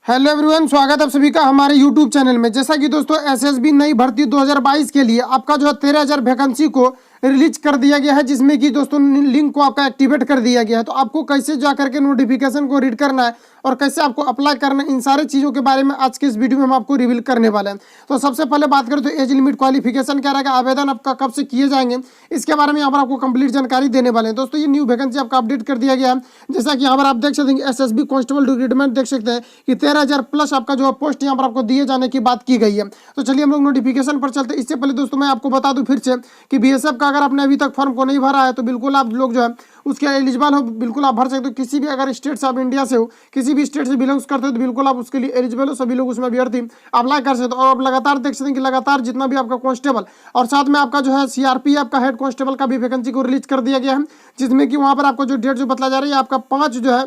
Hello everyone, स्वागत है आप सभी का हमारे यूट्यूब चैनल में। जैसा कि दोस्तों एसएसबी नई भर्ती 2022 के लिए आपका जो है 13,000 वैकेंसी को रिलीज कर दिया गया है, जिसमें कि दोस्तों लिंक को आपका एक्टिवेट कर दिया गया है। तो आपको कैसे जा करके नोटिफिकेशन को रीड करना है और कैसे आपको अप्लाई करना है, इन सारे चीज़ों के बारे में आज के इस वीडियो में हम आपको रिवील करने वाले हैं। तो सबसे पहले बात करें तो एज लिमिट, क्वालिफिकेशन क्या रहेगा, आवेदन आपका कब से किए जाएंगे, इसके बारे में यहाँ पर आपको कंप्लीट जानकारी देने वाले हैं। दोस्तों ये न्यू वैकेंसी आपका अपडेट कर दिया गया है। जैसा कि यहाँ पर आप देख सकते हैं एसएसबी कांस्टेबल रिक्रूटमेंट देख सकते हैं कि 13,000 प्लस आपका जो पोस्ट यहाँ पर आपको दिए जाने की बात की गई है। तो चलिए हम लोग नोटिफिकेशन पर चलते हैं। इससे पहले दोस्तों मैं आपको बता दूं फिर से कि बीएसएफ का अगर आपने अभी तक फॉर्म को नहीं भरा है तो बिल्कुल आप लोग जो है उसके एलिजिबल हो, बिल्कुल आप भर सकते हो। किसी भी अगर स्टेट से आप इंडिया से हो, किसी भी स्टेट से बिलोंग्स करते हो तो बिल्कुल आप उसके लिए एलिजिबल हो। सभी लोग उसमें अभ्यर्थी अप्लाई कर सकते हो। और आप लगातार देख सकते हैं कि लगातार जितना भी आपका कांस्टेबल और साथ में आपका जो है सीआरपीएफ का हेड कांस्टेबल का भी वैकेंसी को रिलीज कर दिया गया है, जिसमें कि वहाँ पर आपको जो डेट जो बताया जा रहा है आपका 5 जो है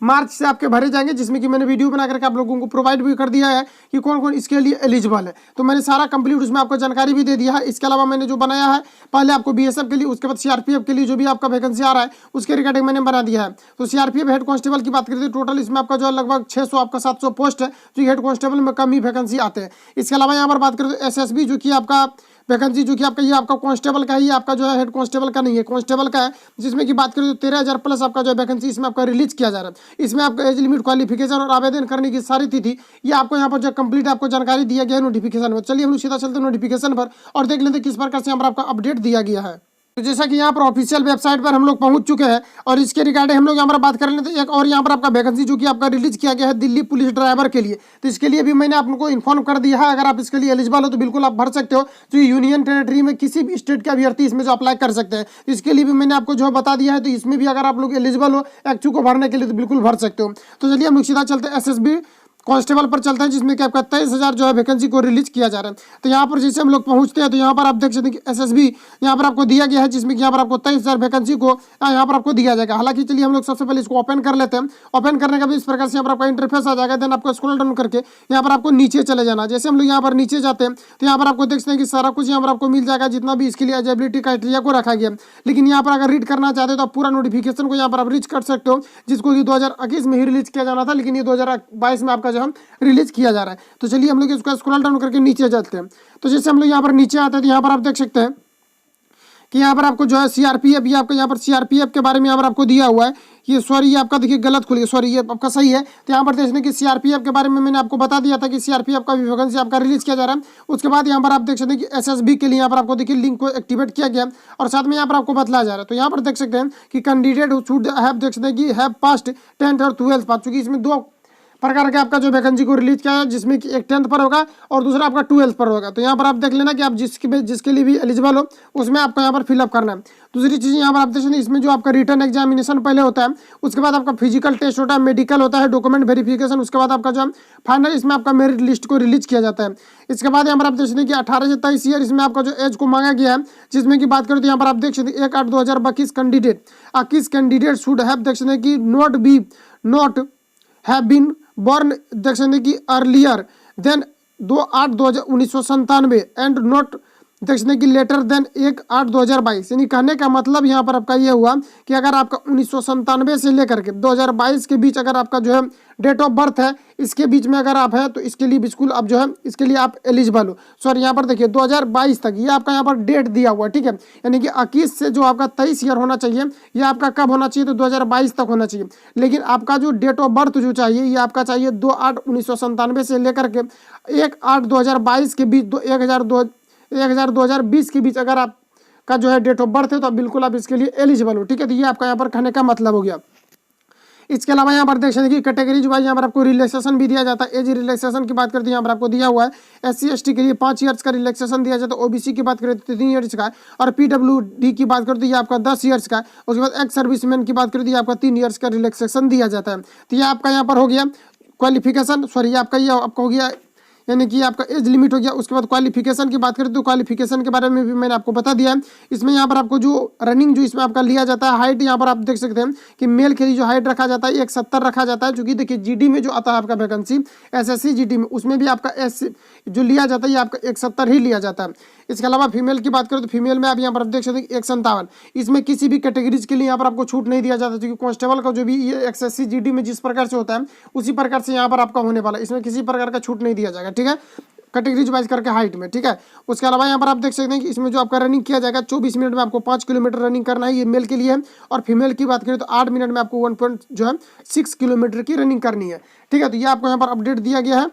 मार्च से आपके भरे जाएंगे, जिसमें कि मैंने वीडियो बना करके आप लोगों को प्रोवाइड भी कर दिया है कि कौन कौन इसके लिए एलिजिबल है। तो मैंने सारा कंप्लीट उसमें आपको जानकारी भी दे दिया है। इसके अलावा मैंने जो बनाया है पहले आपको बीएसएफ के लिए, उसके बाद सीआरपीएफ के लिए जो भी आपका वैकेंसी आ रहा है उसके रिगार्डिंग मैंने बना दिया है। तो सीआरपीएफ हेड कांस्टेबल की बात करते हैं, टोटल इसमें आपका जो है लगभग 600 आपका 700 पोस्ट है, जो हेड कांस्टेबल में कम ही वैकेंसी आते हैं। इसके अलावा यहाँ पर बात करें तो एसएसबी जो कि आपका वैकेंसी जो कि आपका ये आपका कांस्टेबल का ही, आपका जो है हेड कांस्टेबल का नहीं है, कांस्टेबल का है, जिसमें की बात करें तो 13,000 प्लस आपका जो वैकेंसी इसमें आपका रिलीज किया जा रहा है। इसमें आपका एज लिमिट, क्वालिफिकेशन और आवेदन करने की सारी तिथि ये आपको यहाँ पर जो कंप्लीट आपको जानकारी दिया गया है नोटिफिकेशन में। चलिए हम लोग सीधा चलते हैं नोटिफिकेशन पर और देख लेते हैं किस प्रकार से यहाँ पर आपका अपडेट दिया गया है। तो जैसा कि यहाँ पर ऑफिशियल वेबसाइट पर हम लोग पहुंच चुके हैं और इसके रिगार्डिंग हम लोग यहाँ पर बात कर लेते हैं। एक और यहाँ पर आपका वैकेंसी जो कि आपका रिलीज किया गया है दिल्ली पुलिस ड्राइवर के लिए, तो इसके लिए भी मैंने आपको इन्फॉर्म कर दिया है। अगर आप इसके लिए एलिजिबल हो तो बिल्कुल आप भर सकते हो। जो यूनियन टेरिटरी में किसी भी स्टेट के अभ्यर्थी इसमें जो अप्लाई कर सकते हैं, इसके लिए भी मैंने आपको जो बता दिया है। तो इसमें भी अगर आप लोग एलिजिबल हो एक्चू को भरने के लिए तो बिल्कुल भर सकते हो। तो चलिए हम लोग सीधा चलते हैं एसएसबी कांस्टेबल पर चलते हैं, जिसमें कि आपका 23,000 जो है वैकेंसी को रिलीज किया जा रहा है। तो यहाँ पर जैसे हम लोग पहुंचते हैं तो यहाँ पर आप देख सकते हैं कि एसएसबी यहाँ पर आपको दिया गया है, जिसमें कि यहाँ पर आपको 23,000 वैकेंसी को यहाँ पर आपको दिया जाएगा। हालांकि चलिए हम लोग सबसे पहले इसको ओपन कर लेते हैं। ओपन करने का भी इस प्रकार से यहाँ पर आपका इंटरफेस आ जाएगा। देन आपको स्क्रॉल डाउन करके यहाँ पर आपको नीचे चले जाना। जैसे हम लोग यहाँ पर नीचे जाते हैं तो यहाँ पर आपको देख सकते हैं कि सारा कुछ यहाँ पर आपको मिल जाएगा, जितना भी इसके लिए एलिजिबिलिटी क्राइटेरिया को रखा गया। लेकिन यहाँ पर अगर रीड करना चाहते हो तो आप पूरा नोटिफिकेशन को यहाँ पर आप रीच कर सकते हो, जिसको कि 2021 में ही रिलीज किया जाना था, लेकिन ये 2022 में आपका जो है रिलीज किया जा रहा है। तो चलिए हम लोग इसको स्क्रॉल डाउन करके नीचे जाते हैं। तो जैसे हम लोग यहाँ पर नीचे आते हैं तो यहाँ पर आप देख सकते हैं कि यहाँ पर आपको जो है सीआरपीएफ, ये आपका यहाँ पर सीआरपीएफ के बारे में यहाँ पर आपको दिया हुआ है। ये सॉरी, ये आपका देखिए गलत खुल गया, सॉरी ये आपका सही है। तो यहाँ पर देखने कि सीआरपीएफ के बारे में मैंने आपको बता दिया था कि सीआरपीएफ का भी वैकेंसी आपका रिलीज किया जा रहा है। उसके बाद यहाँ पर आप देख सकते हैं कि एसएसबी के लिए यहाँ पर आपको देखिए लिंक को एक्टिवेट किया गया और साथ में यहाँ पर आपको बतलाया जा रहा है। तो यहाँ पर देख सकते हैं कि कैंडिडेट शुड हैव, देख सकते हैं कि हैव पास्ट 10th और 12th पास, चूंकि इसमें दो प्रकार के आपका जो वैकेंसी को रिलीज किया है, जिसमें कि एक 10th पर होगा और दूसरा आपका 12th पर होगा। तो यहाँ पर आप देख लेना कि आप जिसके लिए भी एलिजिबल हो उसमें आपको यहाँ पर फिलअप करना है। दूसरी चीज़ यहाँ पर आप देख सकते हैं इसमें जो आपका रिटर्न एग्जामिनेशन पहले होता है, उसके बाद आपका फिजिकल टेस्ट होता है, मेडिकल होता है, डॉक्यूमेंट वेरिफिकेशन, उसके बाद आपका जो है फाइनल इसमें आपका मेरिट लिस्ट को रिलीज किया जाता है। इसके बाद यहाँ पर आप देख सकते हैं कि 18 से 23 ईयर इसमें आपका जो एज को मांगा गया है, जिसमें की बात करें तो यहाँ पर आप देख सकते हैं 1/8/2021 कैंडिडेट, किस कैंडिडेट शुड हैव, देख सकते हैं कि नॉट हैव बीन born, देख सकते हैं कि अर्लियर देन 2/8/1997 एंड नॉट, देख सकते हैं कि लेटर देन 1/8/2022। यानी कहने का मतलब यहाँ पर आपका ये हुआ कि अगर आपका 1997 से लेकर के 2022 के बीच अगर आपका जो है डेट ऑफ बर्थ है, इसके बीच में अगर आप है तो इसके लिए बिल्कुल आप जो है इसके लिए आप एलिजिबल हो। सॉरी यहाँ पर देखिए 2022 तक ये आपका यहाँ पर डेट दिया हुआ है, ठीक है। यानी कि 21 से जो आपका 23 ईयर होना चाहिए, ये आपका कब होना चाहिए तो 2022 तक होना चाहिए। लेकिन आपका जो डेट ऑफ बर्थ जो चाहिए ये आपका चाहिए 2/8/1997 से लेकर के 1/8/2022 के बीच, 1/2020 के बीच अगर आपका जो है डेट ऑफ बर्थ है तो बिल्कुल आप इसके लिए एलिजिबल हो, ठीक है। तो ये आपका यहाँ पर कहने का मतलब हो गया। इसके अलावा यहाँ पर देख सकते हैं कि कैटेगरीज वाइज यहाँ पर आपको रिलैक्सेशन भी दिया जाता है। एज रिलैक्सेशन की बात करते हैं यहाँ पर आपको दिया हुआ है, SC/ST के लिए 5 ईयर्स का रिलैक्सेशन दिया जाता है, OBC की बात करें तो 3 ईयर्स का, और PWD की बात करते हैं ये आपका 10 ईयर्स का। उसके बाद एक्स सर्विसमैन की बात करते हैं आपका 3 ईयर्स का रिलैक्सेशन दिया जाता है। तो ये आपका यहाँ पर हो गया क्वालिफिकेशन, सॉरी आपका ये आपका हो गया यानी कि आपका एज लिमिट हो गया। उसके बाद क्वालिफिकेशन की बात करें तो क्वालिफिकेशन के बारे में भी मैंने आपको बता दिया है। इसमें यहाँ पर आपको जो रनिंग जो इसमें आपका लिया जाता है, हाइट यहाँ पर आप देख सकते हैं कि मेल के लिए जो हाइट रखा जाता है 170 रखा जाता है, क्योंकि देखिए जीडी में जो आता है आपका वैकेंसी एसएससी जीडी में, उसमें भी आपका एस जो लिया जाता है ये आपका 170 ही लिया जाता है। इसके अलावा फीमेल की बात करें तो फीमेल में आप यहाँ पर देख सकते हैं 157। इसमें किसी भी कैटेगरीज के लिए यहाँ पर आपको छूट नहीं दिया जाता, क्योंकि कांस्टेबल का जो भी ये एसएससी जीडी में जिस प्रकार से होता है उसी प्रकार से यहाँ पर आपका होने वाला है। इसमें किसी प्रकार का छूट नहीं दिया जाएगा, ठीक है, कैटेगरीज वाइज करके हाइट में, ठीक है। उसके अलावा यहाँ पर आप देख सकते हैं कि इसमें जो आपका रनिंग किया जाएगा 24 मिनट में आपको 5 किलोमीटर रनिंग करना है, ये मेल के लिए है। और फीमेल की बात करें तो 8 मिनट में आपको 1.6 किलोमीटर की रनिंग करनी है, ठीक है। तो ये आपको यहाँ पर अपडेट दिया गया है।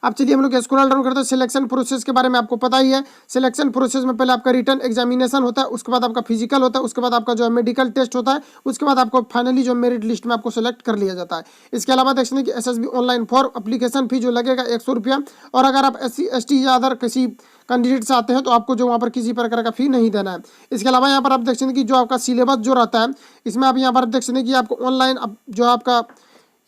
अब चलिए हम लोग स्क्रॉल डाउन करते हैं। सिलेक्शन प्रोसेस के बारे में आपको पता ही है। सिलेक्शन प्रोसेस में पहले आपका रिटन एग्जामिनेशन होता है, उसके बाद आपका फिजिकल होता है, उसके बाद आपका जो है मेडिकल टेस्ट होता है, उसके बाद आपको फाइनली जो मेरिट लिस्ट में आपको सेलेक्ट कर लिया जाता है। इसके अलावा देख सकते हैं कि SSB online form application fee जो लगेगा 100 रुपया, और अगर आप SC ST या अदर किसी कैंडिडेट से आते हैं तो आपको जो वहाँ पर किसी प्रकार का फी नहीं देना है। इसके अलावा यहाँ पर आप देख सकते हैं कि जो आपका सिलेबस जो रहता है इसमें आप यहाँ पर देख सकते हैं कि आपको ऑनलाइन जो आपका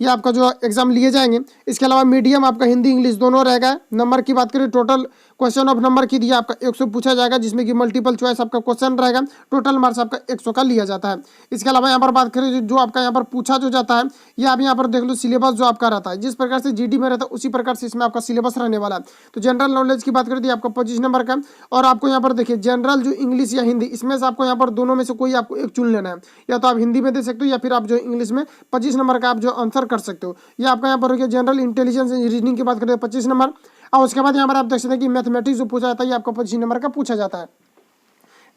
ये आपका जो एग्जाम लिए जाएंगे। इसके अलावा मीडियम आपका हिंदी इंग्लिश दोनों रहेगा। नंबर की बात करें टोटल क्वेश्चन ऑफ नंबर की दिया आपका 100 पूछा जाएगा, जिसमें कि मल्टीपल चॉइस आपका क्वेश्चन रहेगा। टोटल मार्क्स आपका 100 का लिया जाता है। इसके अलावा यहाँ पर बात करें जो आपका यहाँ पर पूछा जो जाता है, ये आप यहाँ पर देख लो सिलेबस जो आपका रहता है जिस प्रकार से जीडी में रहता है उसी प्रकार से इसमें आपका सिलेबस रहने वाला है। तो जनरल नॉलेज की बात करें तो आपका 25 नंबर का, और आपको यहाँ पर देखिए जनरल जो इंग्लिश या हिंदी, इसमें से आपको यहाँ पर दोनों में से कोई आपको एक चुन लेना है। या तो आप हिंदी में दे सकते हो या फिर आप जो इंग्लिश में 25 नंबर का आप जो आंसर कर सकते हो। ये आपका यहाँ पर हो गया जनरल इंटेलिजेंस रीजनिंग की बात करें तो 25 नंबर। और उसके बाद यहाँ पर आप देख सकते हैं कि मैथमेटिक्स जो पूछा जाता है ये आपका 25 नंबर का पूछा जाता है।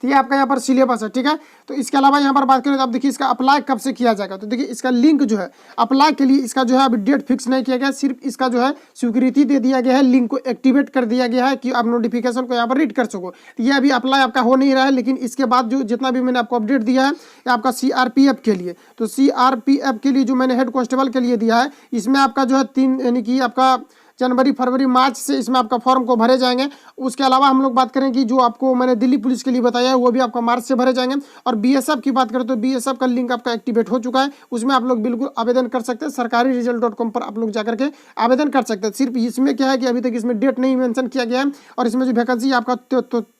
तो ये आपका यहाँ पर सिलेबस है, ठीक है। तो इसके अलावा यहाँ पर बात करें तो आप देखिए इसका अप्लाई कब से किया जाएगा। तो देखिए इसका लिंक जो है अप्लाई के लिए इसका जो है अभी डेट फिक्स नहीं किया गया, सिर्फ इसका जो है स्वीकृति दे दिया गया है, लिंक को एक्टिवेट कर दिया गया है कि आप नोटिफिकेशन को यहाँ पर रीड कर सको। तो ये अभी अप्लाई आपका हो नहीं रहा है, लेकिन इसके बाद जो जितना भी मैंने आपको अपडेट दिया है ये आपका CRPF के लिए। तो CRPF के लिए जो मैंने हेड कांस्टेबल के लिए दिया है इसमें आपका जो है 3 यानी कि आपका जनवरी फरवरी मार्च से इसमें आपका फॉर्म को भरे जाएंगे। उसके अलावा हम लोग बात करें कि जो आपको मैंने दिल्ली पुलिस के लिए बताया है वो भी आपका मार्च से भरे जाएंगे। और BSF की बात करें तो BSF का लिंक आपका एक्टिवेट हो चुका है, उसमें आप लोग बिल्कुल आवेदन कर सकते हैं। सरकारीरिजल्ट.com पर आप लोग जाकर के आवेदन कर सकते हैं। सिर्फ इसमें क्या है कि अभी तक इसमें डेट नहीं मेंशन किया गया है, और इसमें जो वैकेंसी आपका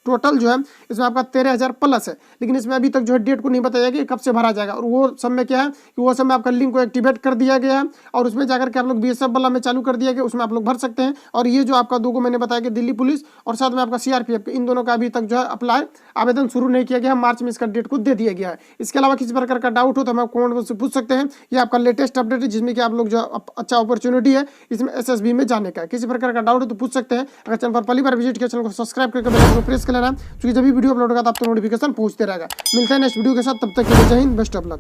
टोटल जो है इसमें आपका 13,000 प्लस है, लेकिन इसमें अभी तक जो है डेट को नहीं बताया गया कि कब से भरा जाएगा। और वो सब में क्या है कि वो सब में आपका लिंक को एक्टिवेट कर दिया गया है, और उसमें जाकर के आप लोग BSF वाला में चालू कर दिया गया, उसमें आप लोग भर सकते हैं। और ये जो आपका दो को मैंने बताया कि दिल्ली पुलिस और साथ में आपका CRPF, इन दोनों का अभी तक जो है अप्लाई आवेदन शुरू नहीं किया गया, मार्च में इसका डेट को दे दिया गया है। इसके अलावा किसी प्रकार का डाउट हो तो हमें कमेंट बॉक्स से पूछ सकते हैं। ये आपका लेटेस्ट अपडेट है जिसमें कि आप लोग जो अच्छा अपॉर्चुनिटी है इसमें SSB में जाने का। किसी प्रकार का डाउट हो तो पूछ सकते हैं। अगर चैनल पर पहली बार विजिट किया चैनल को सब्सक्राइब करके बेल आइकन को प्रेस कर लेना, क्योंकि जब भी वीडियो अपलोड होगा तो आपको नोटिफिकेशन पहुंचते रहेगा। मिलते हैं नेक्स्ट वीडियो के साथ, तब तक के लिए जय हिंद, बेस्ट ऑफ लक।